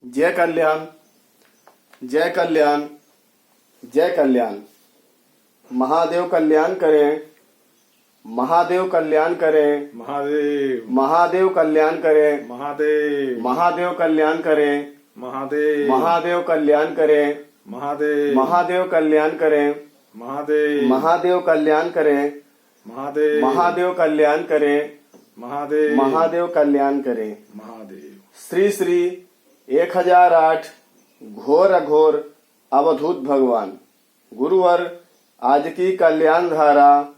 जय कल्याण, जय कल्याण, जय कल्याण। महादेव कल्याण करें, महादेव कल्याण करें, महादेव महादेव कल्याण करें, महादेव महादेव कल्याण करें, महादेव महादेव कल्याण करें, महादेव महादेव कल्याण करें, महादेव महादेव कल्याण करें, महादेव महादेव कल्याण करें, महादेव महादेव कल्याण करें। महादेव। श्री श्री 1008 घोर अघोर अवधूत भगवान गुरुवर आज की कल्याण धारा।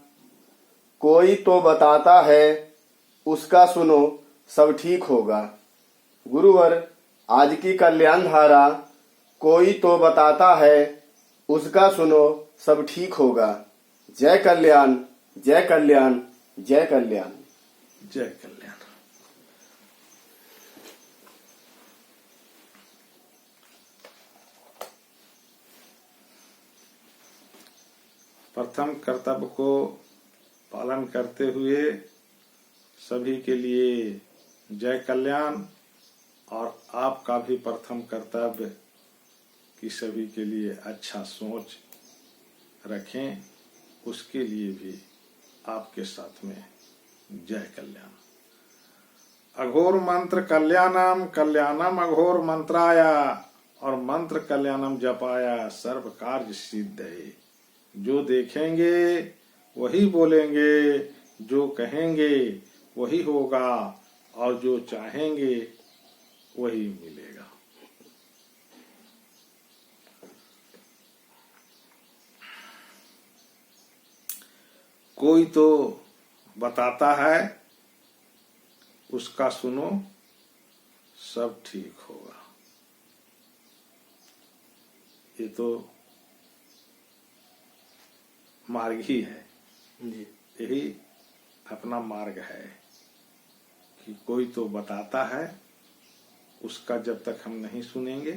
कोई तो बताता है उसका सुनो सब ठीक होगा। गुरुवर आज की कल्याण धारा। कोई तो बताता है उसका सुनो सब ठीक होगा। जय कल्याण, जय कल्याण, जय कल्याण, जय कल्याण। प्रथम कर्तव्य को पालन करते हुए सभी के लिए जय कल्याण। और आपका भी प्रथम कर्तव्य कि सभी के लिए अच्छा सोच रखें, उसके लिए भी आपके साथ में जय कल्याण। अघोर मंत्र कल्याणम, कल्याणम अघोर मंत्राया, और मंत्र कल्याणम जपाया सर्व कार्य सिद्ध है। जो देखेंगे वही बोलेंगे, जो कहेंगे वही होगा, और जो चाहेंगे वही मिलेगा। कोई तो बताता है उसका सुनो सब ठीक होगा। ये तो मार्ग ही है, यही अपना मार्ग है कि कोई तो बताता है, उसका जब तक हम नहीं सुनेंगे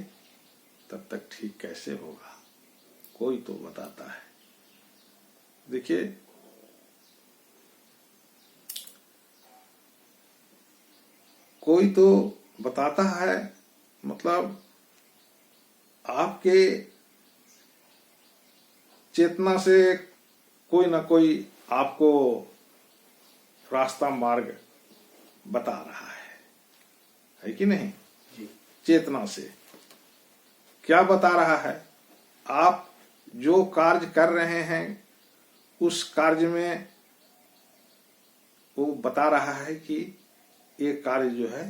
तब तक ठीक कैसे होगा। कोई तो बताता है। देखिए, कोई तो बताता है मतलब आपके चेतना से कोई ना कोई आपको रास्ता मार्ग बता रहा है कि नहीं जी? चेतना से क्या बता रहा है? आप जो कार्य कर रहे हैं उस कार्य में वो बता रहा है कि ये कार्य जो है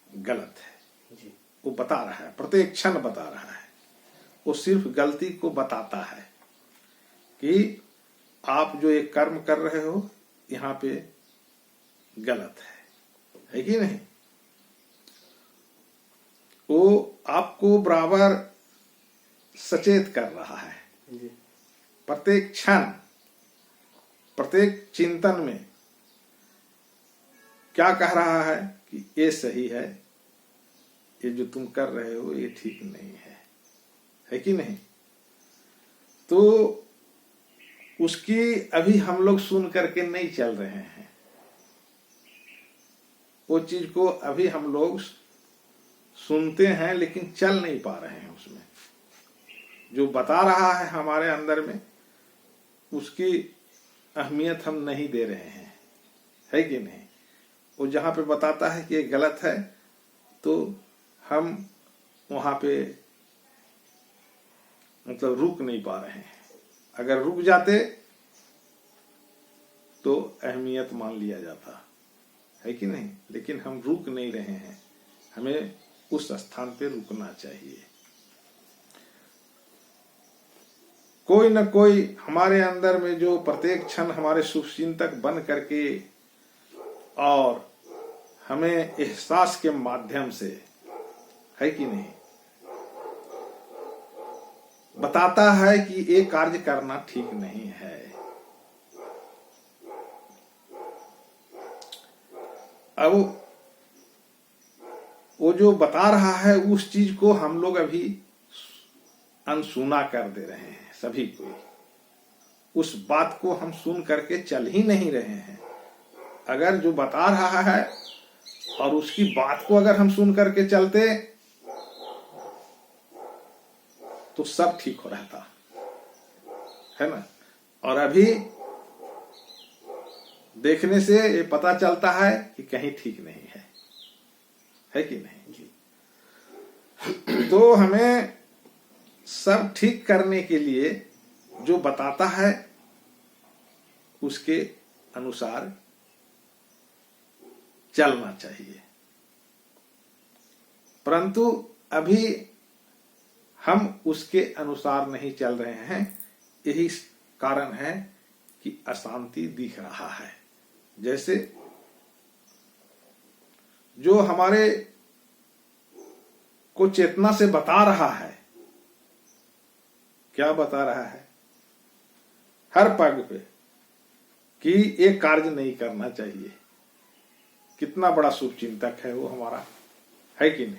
गलत है जी। वो बता रहा है, प्रत्येक क्षण बता रहा है। वो सिर्फ गलती को बताता है कि आप जो एक कर्म कर रहे हो यहाँ पे गलत है कि नहीं। वो आपको बराबर सचेत कर रहा है जी। प्रत्येक क्षण, प्रत्येक चिंतन में क्या कह रहा है कि ये सही है, ये जो तुम कर रहे हो ये ठीक नहीं है कि नहीं। तो उसकी अभी हम लोग सुन करके नहीं चल रहे हैं। वो चीज को अभी हम लोग सुनते हैं लेकिन चल नहीं पा रहे हैं। उसमें जो बता रहा है हमारे अंदर में, उसकी अहमियत हम नहीं दे रहे हैं, है कि नहीं। वो जहां पे बताता है कि ये गलत है तो हम वहां पे मतलब रुक नहीं पा रहे हैं। अगर रुक जाते तो अहमियत मान लिया जाता, है कि नहीं। लेकिन हम रुक नहीं रहे हैं, हमें उस स्थान पे रुकना चाहिए। कोई न कोई हमारे अंदर में जो प्रत्येक क्षण हमारे शुभचिंतक बन करके और हमें एहसास के माध्यम से, है कि नहीं, बताता है कि ये कार्य करना ठीक नहीं है। अब वो जो बता रहा है उस चीज को हम लोग अभी अनसुना कर दे रहे हैं। सभी कोई उस बात को हम सुन करके चल ही नहीं रहे हैं। अगर जो बता रहा है और उसकी बात को अगर हम सुन करके चलते तो सब ठीक हो रहता है ना। और अभी देखने से ये पता चलता है कि कहीं ठीक नहीं है कि नहीं। तो हमें सब ठीक करने के लिए जो बताता है उसके अनुसार चलना चाहिए। परंतु अभी हम उसके अनुसार नहीं चल रहे हैं, यही कारण है कि अशांति दिख रहा है। जैसे जो हमारे को चेतना से बता रहा है, क्या बता रहा है हर पग पे कि ये कार्य नहीं करना चाहिए। कितना बड़ा शुभचिंतक है वो हमारा, है कि नहीं।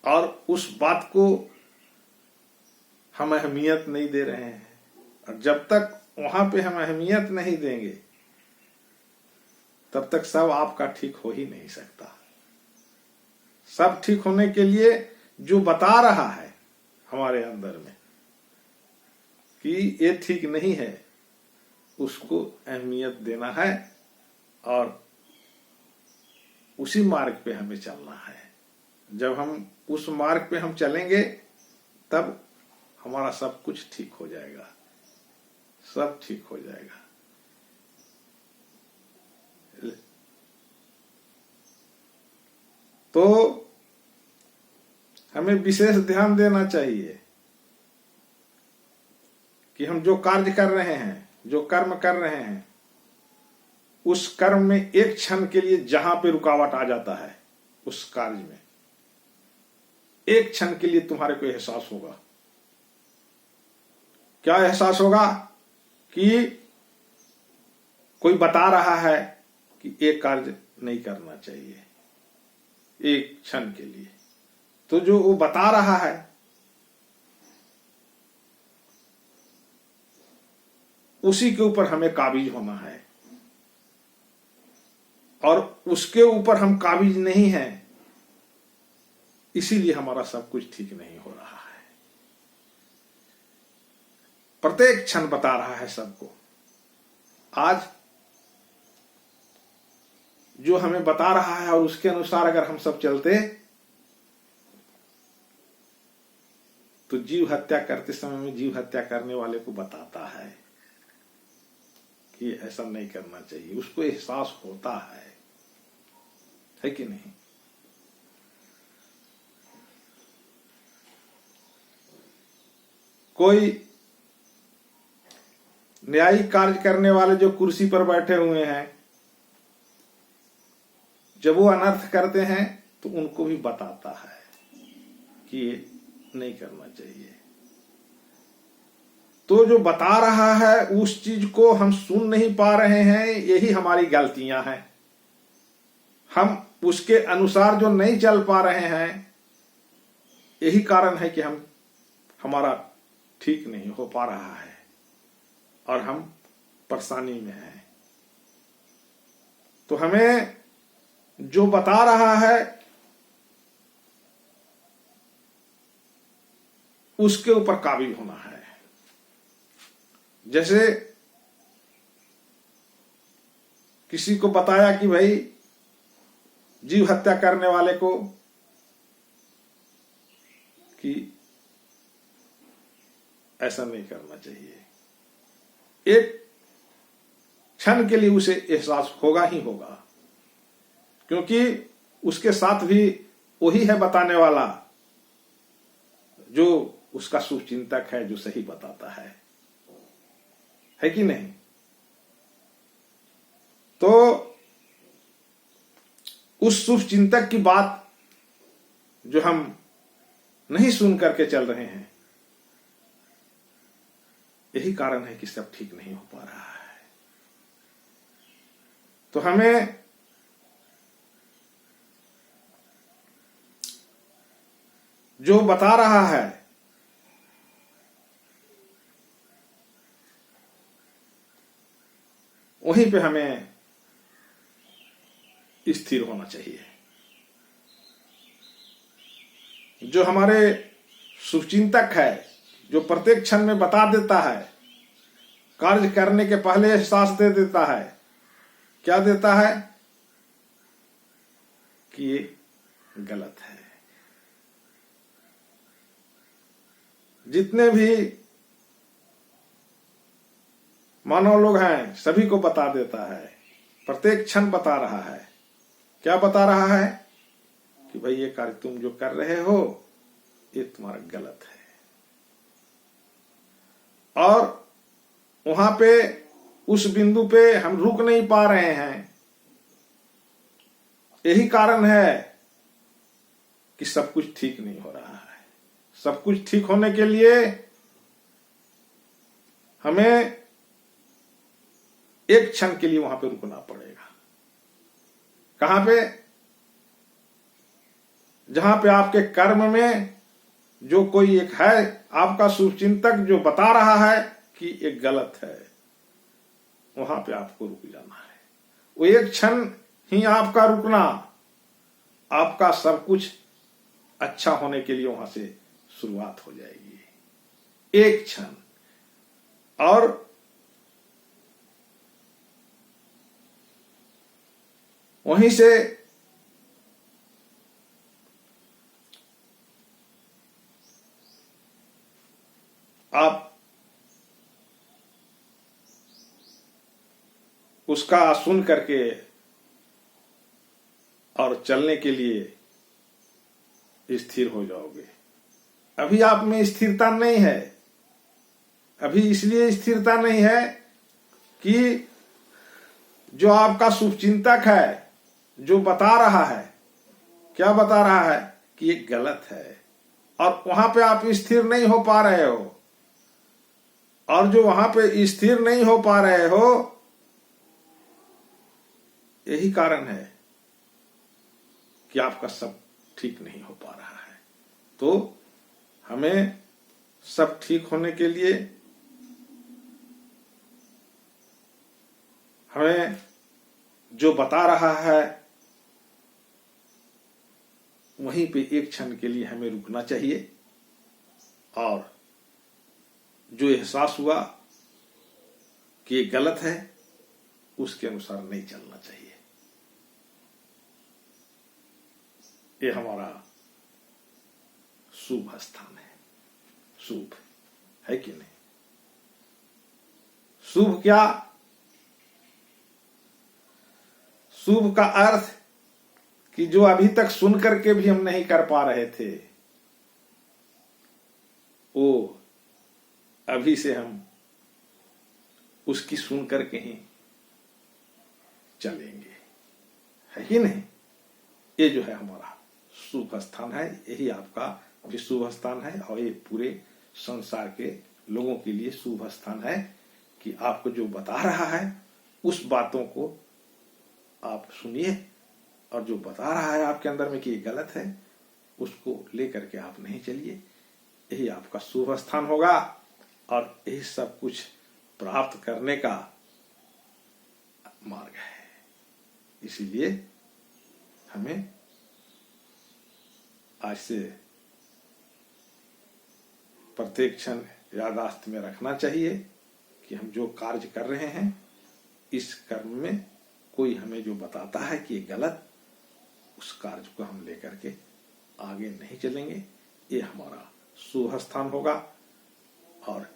और उस बात को हम अहमियत नहीं दे रहे हैं, और जब तक वहां पे हम अहमियत नहीं देंगे तब तक सब आपका ठीक हो ही नहीं सकता। सब ठीक होने के लिए जो बता रहा है हमारे अंदर में कि ये ठीक नहीं है, उसको अहमियत देना है और उसी मार्ग पे हमें चलना है। जब हम उस मार्ग पे हम चलेंगे तब हमारा सब कुछ ठीक हो जाएगा, सब ठीक हो जाएगा। तो हमें विशेष ध्यान देना चाहिए कि हम जो कार्य कर रहे हैं, जो कर्म कर रहे हैं, उस कर्म में एक क्षण के लिए जहां पे रुकावट आ जाता है उस कार्य में, एक क्षण के लिए तुम्हारे को एहसास होगा। क्या एहसास होगा कि कोई बता रहा है कि एक कार्य नहीं करना चाहिए, एक क्षण के लिए। तो जो वो बता रहा है उसी के ऊपर हमें काबिज होना है, और उसके ऊपर हम काबिज नहीं हैं, इसीलिए हमारा सब कुछ ठीक नहीं हो रहा है। प्रत्येक क्षण बता रहा है सबको। आज जो हमें बता रहा है और उसके अनुसार अगर हम सब चलते तो जीव हत्या करते समय में जीव हत्या करने वाले को बताता है कि ऐसा नहीं करना चाहिए, उसको एहसास होता है कि नहीं। कोई न्यायिक कार्य करने वाले जो कुर्सी पर बैठे हुए हैं, जब वो अनर्थ करते हैं तो उनको भी बताता है कि ये नहीं करना चाहिए। तो जो बता रहा है उस चीज को हम सुन नहीं पा रहे हैं, यही हमारी गलतियां हैं। हम उसके अनुसार जो नहीं चल पा रहे हैं, यही कारण है कि हमारा ठीक नहीं हो पा रहा है और हम परेशानी में हैं। तो हमें जो बता रहा है उसके ऊपर काबिज होना है। जैसे किसी को बताया कि भाई जीव हत्या करने वाले को कि ऐसा नहीं करना चाहिए, एक क्षण के लिए उसे एहसास होगा ही होगा, क्योंकि उसके साथ भी वही है बताने वाला जो उसका शुभचिंतक है, जो सही बताता है कि नहीं। तो उस शुभचिंतक की बात जो हम नहीं सुन करके चल रहे हैं, यही कारण है कि सब ठीक नहीं हो पा रहा है। तो हमें जो बता रहा है वहीं पे हमें स्थिर होना चाहिए। जो हमारे शुभचिंतक है, जो प्रत्येक क्षण में बता देता है, कार्य करने के पहले एहसास दे देता है। क्या देता है? कि ये गलत है। जितने भी मानव लोग हैं सभी को बता देता है, प्रत्येक क्षण बता रहा है। क्या बता रहा है? कि भाई ये कार्य तुम जो कर रहे हो ये तुम्हारा गलत है। और वहां पे उस बिंदु पे हम रुक नहीं पा रहे हैं। यही कारण है कि सब कुछ ठीक नहीं हो रहा है। सब कुछ ठीक होने के लिए हमें एक क्षण के लिए वहां पे रुकना पड़ेगा। कहां पे? जहां पे आपके कर्म में जो कोई एक है आपका शुभचिंतक जो बता रहा है कि ये गलत है, वहां पे आपको रुक जाना है। वो एक क्षण ही आपका रुकना आपका सब कुछ अच्छा होने के लिए वहां से शुरुआत हो जाएगी। एक क्षण। और वहीं से आप उसका सुन करके और चलने के लिए स्थिर हो जाओगे। अभी आप में स्थिरता नहीं है। अभी इसलिए स्थिरता नहीं है कि जो आपका शुभचिंतक है जो बता रहा है, क्या बता रहा है? कि ये गलत है। और वहां पे आप स्थिर नहीं हो पा रहे हो। और जो वहां पे स्थिर नहीं हो पा रहे हो, यही कारण है कि आपका सब ठीक नहीं हो पा रहा है। तो हमें सब ठीक होने के लिए हमें जो बता रहा है वहीं पे एक क्षण के लिए हमें रुकना चाहिए और जो एहसास हुआ कि ये गलत है उसके अनुसार नहीं चलना चाहिए। ये हमारा शुभ स्थान है। शुभ है कि नहीं? शुभ क्या? शुभ का अर्थ कि जो अभी तक सुन करके भी हम नहीं कर पा रहे थे, वो अभी से हम उसकी सुन करके ही चलेंगे। है कि नहीं? ये जो है हमारा शुभ स्थान है। यही आपका भी शुभ स्थान है और ये पूरे संसार के लोगों के लिए शुभ स्थान है कि आपको जो बता रहा है उस बातों को आप सुनिए और जो बता रहा है आपके अंदर में कि ये गलत है उसको लेकर के आप नहीं चलिए। यही आपका शुभ स्थान होगा और यही सब कुछ प्राप्त करने का मार्ग है। इसीलिए हमें आज से प्रत्येक क्षण यादाश्त में रखना चाहिए कि हम जो कार्य कर रहे हैं इस कर्म में कोई हमें जो बताता है कि ये गलत, उस कार्य को हम लेकर के आगे नहीं चलेंगे। ये हमारा शुभ स्थान होगा और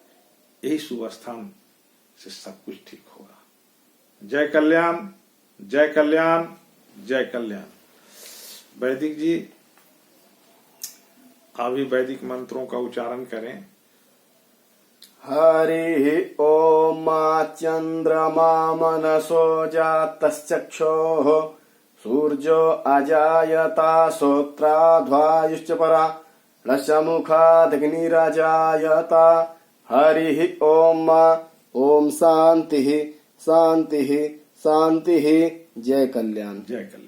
यही शुभ स्थान से सब कुछ ठीक होगा। जय कल्याण, जय कल्याण, जय कल्याण। वैदिक जी अभी वैदिक मंत्रों का उच्चारण करें। हरि ओम चंद्रमा मनसो जातश्चक्षोः सूर्यो अजायता श्रोत्राध्वायुश्च परा रसमुखादग्निरजायता। हरि ओम। ओम शांति शांति शांति। जय कल्याण। जय कल्याण।